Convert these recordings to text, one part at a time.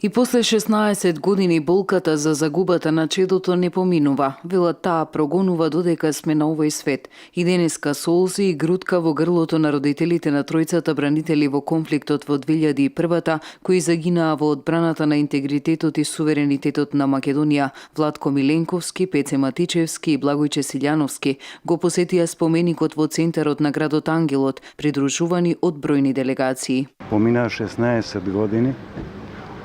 И после 16 години болката за загубата на чедото не поминува. Велат таа прогонува додека сме на овој свет. И денеска солзи и грудка во грлото на родителите на тројцата бранители во конфликтот во 2001-та, кои загинаа во одбраната на интегритетот и суверенитетот на Македонија. Владко Миленковски, Пеце Матичевски и Благојче Силјановски го посетија споменикот во центарот на градот Ангелот, придружувани од бројни делегации. Поминаа 16 години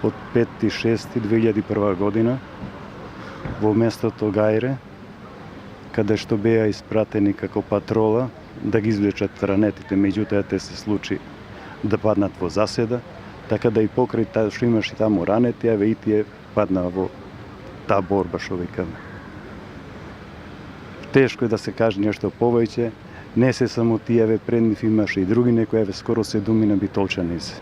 од 5.6.2001 година во местото Гајре, каде што беа испратени како патрола да ги извлечат ранетите, меѓутоа те се случи да паднат во заседа, така да и покрај таа што имаше таму ранети, и тие паднаа во таа борба што викаме. Тешко е да се каже нешто повеќе, не се само тие, пред нив имаше и други некои, скоро 7 битолчани се.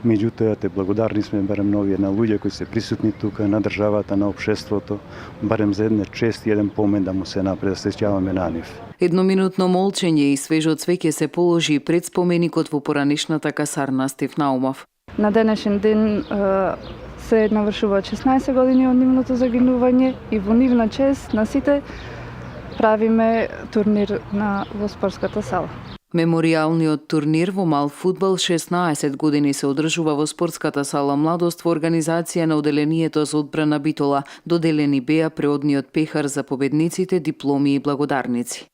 Меѓутоа, те благодарни сме барем на овие на луѓе кои се присутни тука, на државата, на општеството, барем за една чест и еден помен да му се направи, да се сеќаваме на нив. Едноминутно молчење и свежо цвеќе се положи пред споменикот во поранешната касарна Стеф Наумов. На денешен ден се навршуваат 16 години од нивното загинување и во нивна чест на сите правиме турнир во спортската сала. Меморијалниот турнир во мал фудбал 16 години се одржува во спортската сала Младост во организација на Оделението за одбрана Битола. Доделени беа преодниот пехар за победниците, дипломи и благодарници.